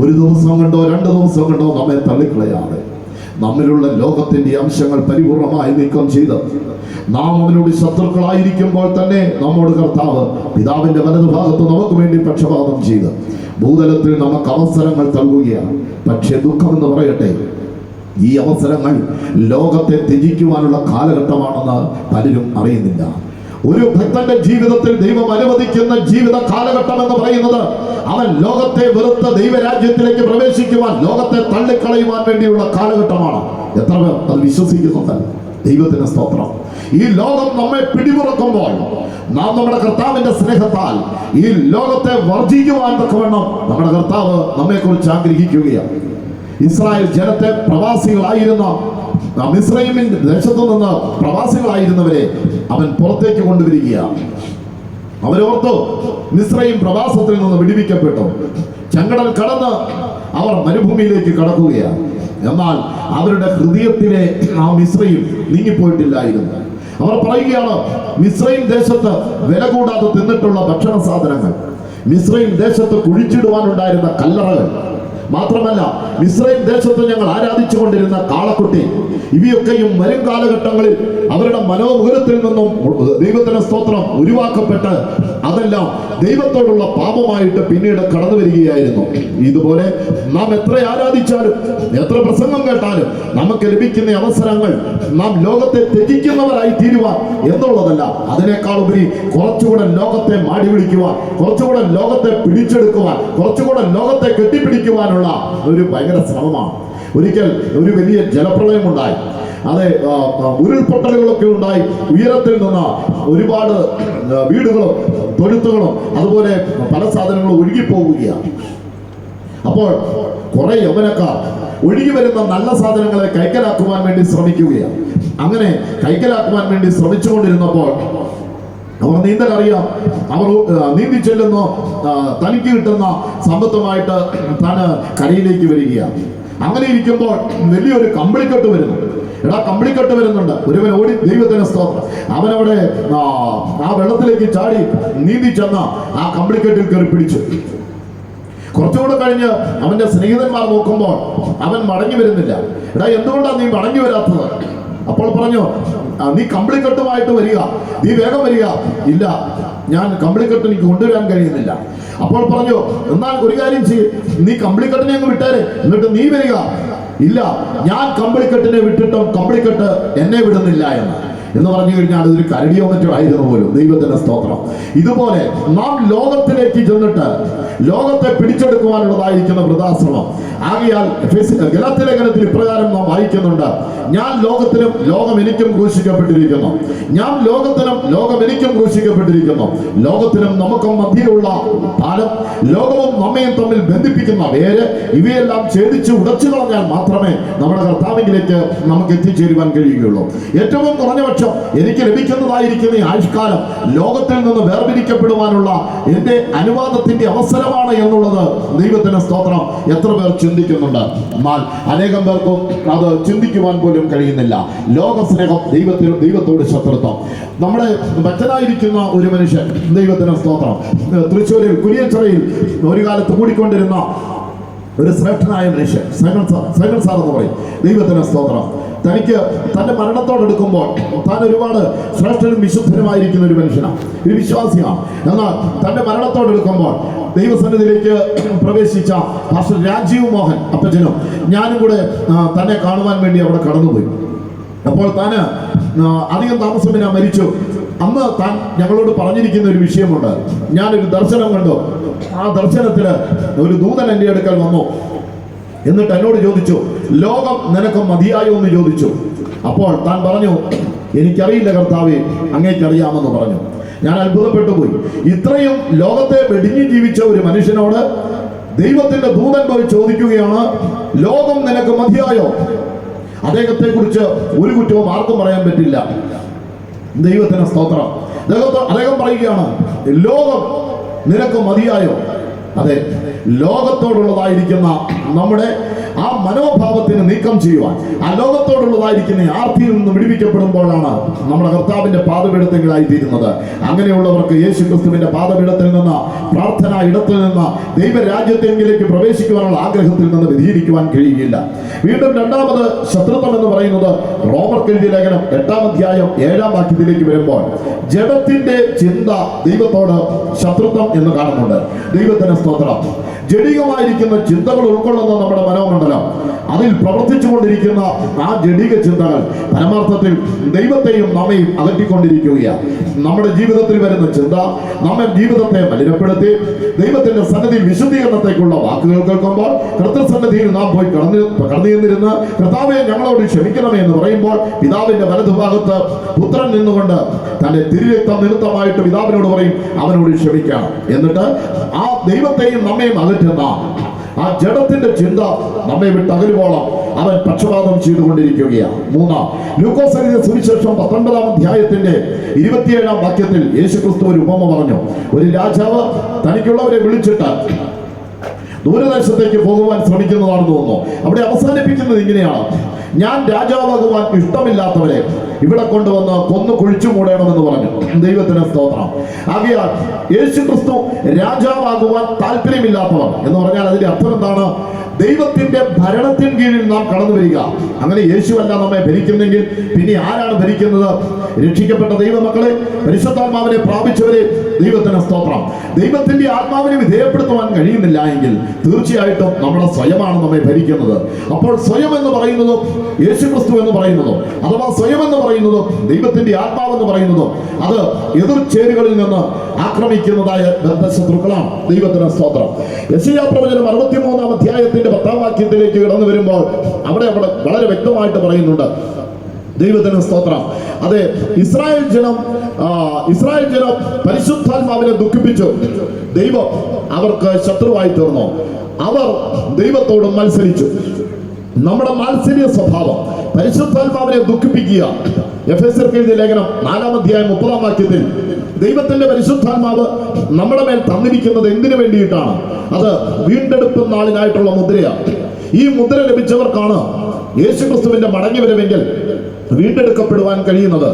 ഒരു ദിവസം കണ്ടോ 2 ദിവസം കണ്ടോ നമ്മെ തള്ളിക്കളയാതെ നമ്മിലുള്ള ലോകത്തിന്റെ അംശങ്ങൾ പരിപൂർണമായി നീക്കം ചെയ്ത് നാം അവനോട് ശത്രുക്കളായിരിക്കുമ്പോൾ തന്നെ നമ്മോട് കർത്താവ് പിതാവിന്റെ വലതുഭാഗത്ത് നമുക്ക് വേണ്ടി പക്ഷപാതം ചെയ്ത് ഭൂതലത്തിൽ നമുക്ക് അവസരങ്ങൾ നൽകുകയാണ്. പക്ഷേ ദുഃഖമെന്ന് പറയട്ടെ, ഈ അവസരങ്ങൾ ലോകത്തെ ത്യജിക്കുവാനുള്ള കാലഘട്ടമാണെന്ന് പലരും അറിയുന്നില്ല. ഒരു ഭക്തന്റെ ജീവിതത്തിൽ ദൈവം അനുവദിക്കുന്ന ജീവിത കാലഘട്ടം എന്ന് പറയുന്നത് അവൻ ലോകത്തെ വെറുത്ത ദൈവരാജ്യത്തിലേക്ക് പ്രവേശിക്കുവാൻ, ലോകത്തെ തള്ളിക്കളയുവാൻ വേണ്ടിയുള്ള കാലഘട്ടമാണ്. എത്ര പേർ അത് വിശ്വസിക്കുന്നുണ്ട്? ദൈവത്തിന് സ്തോത്രം. ഈ ലോകം നമ്മെ പിടിമുറക്കുമ്പോൾ നാം നമ്മുടെ കർത്താവിന്റെ സ്നേഹത്താൽ ഈ ലോകത്തെ വർജിക്കുവാൻ തക്കവണ്ണം നമ്മുടെ കർത്താവ് നമ്മെ കുറിച്ച് ആഗ്രഹിക്കുകയാണ്. ഇസ്രായേൽ ജനത്തെ പ്രവാസികളായിരുന്ന മിസ്രയീമിൻ ദേശത്തു നിന്ന് പ്രവാസികളായിരുന്നവരെ അവൻ പുറത്തേക്ക് കൊണ്ടുവരികയാണ്. അവരോർത്തു മിസ്രയീം പ്രവാസത്തിൽ നിന്ന് വിടുവിക്കപ്പെട്ടു. ചെങ്കടൽ കടന്ന് അവർ മരുഭൂമിയിലേക്ക് കടക്കുകയാണ്. എന്നാൽ അവരുടെ ഹൃദയത്തിലെ ആ മിസ്രയീം നീങ്ങിപ്പോയിട്ടില്ലായിരുന്നു. അവർ പറയുകയാണ്, മിസ്രയീം ദേശത്ത് വില കൂടാതെ തിന്നിട്ടുള്ള ഭക്ഷണ സാധനങ്ങൾ, മിസ്രയീം ദേശത്ത് കുഴിച്ചിടുവാനുണ്ടായിരുന്ന കല്ലറകൾ, മാത്രമല്ല മിസ്രയീം ദേശത്ത് ഞങ്ങൾ ആരാധിച്ചു കൊണ്ടിരുന്ന കാളക്കുട്ടി, ഇവയൊക്കെയും വരും കാലഘട്ടങ്ങളിൽ അവരുടെ മനോമുഖരത്തിൽ നിന്നും ദൈവത്തിന്റെ സ്തോത്രം ഉരുവാക്കപ്പെട്ട് അതെല്ലാം ദൈവത്തോടുള്ള പാപമായിട്ട് പിന്നീട് കടന്നു വരികയായിരുന്നു. ഇതുപോലെ നാം എത്ര ആരാധിച്ചാലും എത്ര പ്രസംഗം കേട്ടാലും നമുക്ക് ലഭിക്കുന്ന അവസരങ്ങൾ നാം ലോകത്തെ ത്യജിക്കുന്നവരായി തീരുവാൻ എന്നുള്ളതല്ല, അതിനേക്കാൾ ഉപരി കുറച്ചുകൂടെ ലോകത്തെ മാടി വിളിക്കുവാൻ, കുറച്ചുകൂടെ ലോകത്തെ പിടിച്ചെടുക്കുവാൻ, കുറച്ചുകൂടെ ലോകത്തെ കെട്ടിപ്പിടിക്കുവാനുള്ള ഒരു ഭയങ്കര ശ്രമമാണ്. ഒരിക്കൽ ഒരു വലിയ ജലപ്രളയം ഉണ്ടായി. അതെ, ഉരുൾപൊട്ടലുകളൊക്കെ ഉണ്ടായി. ഉയരത്തിൽ നിന്ന് ഒരുപാട് വീടുകളും തൊഴുത്തുകളും അതുപോലെ പല സാധനങ്ങളും ഒഴുകിപ്പോവുകയാണ്. അപ്പോൾ കുറെ യൗവനക്കാർ ഒഴുകി വരുന്ന നല്ല സാധനങ്ങളെ കൈക്കലാക്കുവാൻ വേണ്ടി ശ്രമിക്കുകയാണ്. അങ്ങനെ കൈക്കലാക്കുവാൻ വേണ്ടി ശ്രമിച്ചുകൊണ്ടിരുന്നപ്പോൾ അവർ നീന്തൽ അറിയാം. അവർ നീന്തി ചെല്ലുന്ന തനിക്ക് കിട്ടുന്ന സമ്പത്തുമായിട്ട് താൻ കരയിലേക്ക് വരികയാണ്. അങ്ങനെ ഇരിക്കുമ്പോൾ വലിയൊരു കമ്പിളിക്കെട്ട് വരുന്നു. കമ്പിളിക്കെട്ട് വരുന്നുണ്ട്. ഒരുവൻ ഓടി, ദൈവത്തിന് സ്തോത്രം, അവനവിടെ ആ വെള്ളത്തിലേക്ക് ചാടി നീന്തി ചെന്ന ആ കമ്പിളിക്കെട്ടിൽ കയറി പിടിച്ചു. കുറച്ചുകൂടെ കഴിഞ്ഞ് അവന്റെ സ്നേഹിതന്മാർ നോക്കുമ്പോൾ അവൻ മടങ്ങി വരുന്നില്ല. എന്തുകൊണ്ടാണ് നീ മടങ്ങി വരാത്തത്? അപ്പോൾ പറഞ്ഞു, നീ കമ്പിളിക്കെട്ടുമായിട്ട് വരിക, നീ വേഗം വരിക. ഇല്ല, ഞാൻ കമ്പിളിക്കെട്ട് എനിക്ക് കൊണ്ടുവരാൻ കഴിയുന്നില്ല. അപ്പോൾ പറഞ്ഞു, എന്നാൽ ഒരു കാര്യം ചെയ്യും, നീ കമ്പിളിക്കെട്ടിനെ അങ്ങ് വിട്ടേരെ, എന്നിട്ട് നീ വരിക. ഇല്ല, ഞാൻ കമ്പിളിക്കെട്ടിനെ വിട്ടിട്ടും കമ്പിളിക്കെട്ട് എന്നെ വിടുന്നില്ല എന്ന് പറഞ്ഞു കഴിഞ്ഞാൽ അതൊരു കരടിയോ മറ്റോ ആയിരുന്നു പോലും. ദൈവത്തിന്റെ സ്തോത്രം. ഇതുപോലെ നാം ലോകത്തിലേക്ക് ചെന്നിട്ട് ലോകത്തെ പിടിച്ചെടുക്കുവാനുള്ളതായിരിക്കുന്ന വൃഥാശ്രമം. ആകയാൽ ഗലാത്യ ലേഖനത്തിൽ ഇപ്രകാരം നാം വായിക്കുന്നുണ്ട്, ഞാൻ ലോകത്തിനും ലോകം എനിക്കും ക്രൂശിക്കപ്പെട്ടിരിക്കുന്നു, ഞാൻ ലോകത്തിനും ലോകം എനിക്കും ക്രൂശിക്കപ്പെട്ടിരിക്കുന്നു. ലോകത്തിനും നമുക്കും മധ്യയുള്ള പാലം, ലോകവും നമ്മയും തമ്മിൽ ബന്ധിപ്പിക്കുന്ന വേര്, ഇവയെല്ലാം ഛേദിച്ച് ഉടച്ചു കളഞ്ഞാൽ മാത്രമേ നമ്മുടെ കർത്താവിലേക്ക് നമുക്ക് എത്തിച്ചേരുവാൻ കഴിയുകയുള്ളൂ. ഏറ്റവും കുറഞ്ഞ പക്ഷം എനിക്ക് ലഭിക്കുന്നതായിരിക്കുന്ന ഈ ആയുഷ്കാലം ലോകത്തിൽ നിന്ന് വേർപിരിക്കപ്പെടുവാനുള്ള എന്റെ അനുവാദത്തിന്റെ അവസരമാണ് എന്നുള്ളത് ദൈവത്തിന് സ്തോത്രം എത്ര പേർ ചിന്തിക്കുന്നുണ്ട്? എന്നാൽ അനേകം പേർക്കും അത് ചിന്തിക്കുവാൻ പോലും കഴിയുന്നില്ല. ലോകസ്നേഹം, ദൈവത്തോട് ശത്രുത്വം. നമ്മുടെ ഭക്തനായിരിക്കുന്ന ഒരു മനുഷ്യൻ, ദൈവത്തിന് സ്തോത്രം, തൃശ്ശൂരിൽ കുരിയച്ചിറയിൽ ഒരു കാലത്ത് കൂടിക്കൊണ്ടിരുന്ന ഒരു ശ്രേഷ്ഠനായ മനുഷ്യൻ, സൈമൺ സാർ എന്ന് പറയും. ദൈവത്തിന് സ്തോത്രം. തനിക്ക് തന്റെ മരണത്തോടെടുക്കുമ്പോൾ താൻ ഒരുപാട് ശ്രേഷ്ഠനും വിശുദ്ധനുമായിരിക്കുന്ന ഒരു മനുഷ്യനാണ്, ഒരു വിശ്വാസിയാണ്. എന്നാൽ തന്റെ മരണത്തോടെടുക്കുമ്പോൾ ദൈവസന്നിധിയിലേക്ക് പ്രവേശിച്ച പാസ്റ്റർ രാജീവ് മോഹൻ അപ്പച്ചനും ഞാനും കൂടെ തന്നെ കാണുവാൻ വേണ്ടി അവിടെ കടന്നുപോയി. അപ്പോൾ താന് അധികം താമസമില്ല മരിച്ചു. അന്ന് താൻ ഞങ്ങളോട് പറഞ്ഞിരിക്കുന്ന ഒരു വിഷയമുണ്ട്. ഞാനൊരു ദർശനം കണ്ടു. ആ ദർശനത്തില് ഒരു ദൂതൻ എൻ്റെ അടുക്കൽ വന്നു. എന്നിട്ട് എന്നോട് ചോദിച്ചു, ലോകം നിനക്ക് മതിയായോ എന്ന് ചോദിച്ചു. അപ്പോൾ താൻ പറഞ്ഞു, എനിക്കറിയില്ല കർത്താവേ, അങ്ങേക്കറിയാമെന്ന് പറഞ്ഞു. ഞാൻ അത്ഭുതപ്പെട്ടു പോയി. ഇത്രയും ലോകത്തെ വെടിഞ്ഞു ജീവിച്ച ഒരു മനുഷ്യനോട് ദൈവത്തിന്റെ ദൂതൻ പോയി ചോദിക്കുകയാണ്, ലോകം നിനക്ക് മതിയായോ? അദ്ദേഹത്തെ കുറിച്ച് ഒരു കുറ്റവും ആർക്കും പറയാൻ പറ്റില്ല. ദൈവത്തിന് സ്തോത്രം. അദ്ദേഹം പറയുകയാണ്, ലോകം നിനക്ക് മതിയായോ? അതെ, ലോകത്തോടുള്ളതായിരിക്കുന്ന നമ്മുടെ ആ മനോഭാവത്തിന് നീക്കം ചെയ്യുവാൻ, ആ ലോകത്തോടുള്ളതായിരിക്കുന്ന ആർത്തിയിൽ നിന്ന് വിടുവിക്കപ്പെടുമ്പോഴാണ് നമ്മുടെ കർത്താവിന്റെ പാദപീഠത്തിലായി തീരുന്നത്. അങ്ങനെയുള്ളവർക്ക് യേശു ക്രിസ്തുവിന്റെ പാദപീഠത്തിൽ നിന്ന്, പ്രാർത്ഥനാ ഇടത്തിൽ നിന്ന്, ദൈവരാജ്യത്തെങ്കിലേക്ക് പ്രവേശിക്കുവാനുള്ള ആഗ്രഹത്തിൽ നിന്ന് വ്യതിചലിക്കുവാൻ കഴിയുകയില്ല. വീണ്ടും രണ്ടാമത് ശത്രുത്വം എന്ന് പറയുന്നത് റോമർക്ക് എഴുതിയ ലേഖനം 8-ാം അധ്യായം 7-ാം വാക്യത്തിലേക്ക് വരുമ്പോൾ ജഡത്തിന്റെ ചിന്ത ദൈവത്തോട് ശത്രുത്വം എന്ന് കാണുന്നുണ്ട്. ദൈവത്തിന് സ്തോത്രം. ജഡികമായിരിക്കുന്ന ചിന്തകൾ ഉൾക്കൊള്ളുന്ന നമ്മുടെ മനോമണ്ഡലം, അതിൽ പ്രവർത്തിച്ചു കൊണ്ടിരിക്കുന്ന ആ ജഡിക ചിന്തകൾ പരമാർത്ഥത്തിൽ ദൈവത്തെയും നമ്മയും അകറ്റിക്കൊണ്ടിരിക്കുകയാണ്. നമ്മുടെ ജീവിതത്തിൽ വരുന്ന ചിന്ത നമ്മെ ജീവിതത്തെ മലിനപ്പെടുത്തി ദൈവത്തിന്റെ സന്നിധിയിൽ വിശുദ്ധീകരണത്തേക്കുള്ള വാക്കുകൾ കേൾക്കുമ്പോൾ കർത്തൃസന്നിധിയിൽ നാം പോയി കടന്നു ചെന്നിരുന്ന് കർത്താവെ ഞങ്ങളോട് ക്ഷമിക്കണമേ എന്ന് പറയുമ്പോൾ പിതാവിന്റെ വലതുഭാഗത്ത് പുത്രൻ നിന്നുകൊണ്ട് തന്റെ തിരുരക്തം നിമിത്തമായിട്ട് പിതാവിനോട് പറയും അവനോട് ക്ഷമിക്കണം. എന്നിട്ട് ആ ദൈവത്തെയും നമ്മയും അകറ്റുന്ന ആ ജഡത്തിന്റെ ചിന്ത നമ്മെ വിട്ട് അകലുവോളം അവൻ പക്ഷപാതം ചെയ്തുകൊണ്ടിരിക്കുകയാണ്. ലൂക്കോസ് എഴുതിയ സുവിശേഷം 19-ാം അധ്യായത്തിന്റെ 27-ാം വാക്യത്തിൽ യേശു ക്രിസ്തു ഒരു ഉപമ പറഞ്ഞു. ഒരു രാജാവ് തനിക്കുള്ളവരെ വിളിച്ചിട്ട് ദൂരദേശത്തേക്ക് പോകുവാൻ ശ്രമിക്കുന്നതാണെന്ന് തോന്നുന്നു. അവിടെ അവസാനിപ്പിക്കുന്നത് ഇങ്ങനെയാണ്: ഞാൻ രാജാവാകുവാൻ ഇഷ്ടമില്ലാത്തവരെ ഇവിടെ കൊണ്ടുവന്ന് കൊന്നു കുഴിച്ചു മൂടണമെന്ന് പറഞ്ഞു. ദൈവത്തിന് സ്തോത്രം. ആകയാൽ യേശു ക്രിസ്തു രാജാവാകുവാൻ താല്പര്യമില്ലാത്തവർ എന്ന് പറഞ്ഞാൽ അതിന്റെ അർത്ഥം എന്താണ്? ദൈവത്തിന്റെ ഭരണത്തിന് കീഴിൽ നാം കടന്നു വരിക. അങ്ങനെ യേശുവല്ല നമ്മെ ഭരിക്കുന്നെങ്കിൽ പിന്നെ ആരാണ് ഭരിക്കുന്നത്? രക്ഷിക്കപ്പെട്ട ദൈവമക്കളെ, പരിശുദ്ധാത്മാവിനെ പ്രാപിച്ചവരെ, ദൈവത്തിന് സ്തോത്രം. ദൈവത്തിന്റെ ആത്മാവിനെ വിധേയപ്പെടുത്തുവാൻ കഴിയുന്നില്ല എങ്കിൽ തീർച്ചയായിട്ടും നമ്മുടെ സ്വയമാണ് നമ്മെ ഭരിക്കുന്നത്. അപ്പോൾ സ്വയം എന്ന് പറയുന്നതും യേശു ക്രിസ്തു എന്ന് പറയുന്നതും, അഥവാ സ്വയം എന്ന് പറയുന്നതും ദൈവത്തിന്റെ ആത്മാവെന്ന് പറയുന്നതും അത് എതിർചേരുകളിൽ നിന്ന് ആക്രമിക്കുന്നതായ ബന്ധശത്രുക്കളാണ്. ദൈവത്തിന് സ്തോത്രം. യെശയ്യാ പ്രവചനം 63-ാം അധ്യായത്തിന്റെ 10-ാം വാക്യത്തിലേക്ക് കടന്നു വരുമ്പോൾ അവിടെ വളരെ വ്യക്തമായിട്ട് പറയുന്നുണ്ട്. ദൈവത്തിന് സ്തോത്രം. അതെ, ഇസ്രായേൽ ജനം പരിശുദ്ധാത്മാവിനെ ദുഃഖിപ്പിച്ചു. ദൈവം അവർക്ക് ശത്രുവായി തീർന്നു. അവർ ദൈവത്തോട് മത്സരിച്ചു. നമ്മുടെ മാത്സര്യ സ്വഭാവം പരിശുദ്ധാത്മാവിനെ ദുഃഖിപ്പിക്കുക. എഫെസ്യർക്ക് എഴുതിയ ലേഖനം 4-ാം അധ്യായം 30-ാം വാക്യത്തിൽ ദൈവത്തിന്റെ പരിശുദ്ധാത്മാവ് നമ്മുടെ മേൽ തന്നിരിക്കുന്നത് എന്തിനു വേണ്ടിയിട്ടാണ്? അത് വീണ്ടെടുപ്പ് നാളിനായിട്ടുള്ള മുദ്രയാണ്. ഈ മുദ്ര ലഭിച്ചവർക്കാണ് യേശുക്രിസ്തുവിന്റെ മടങ്ങി വരവെങ്കിൽ വീണ്ടെടുക്കപ്പെടുവാൻ കഴിയുന്നത്.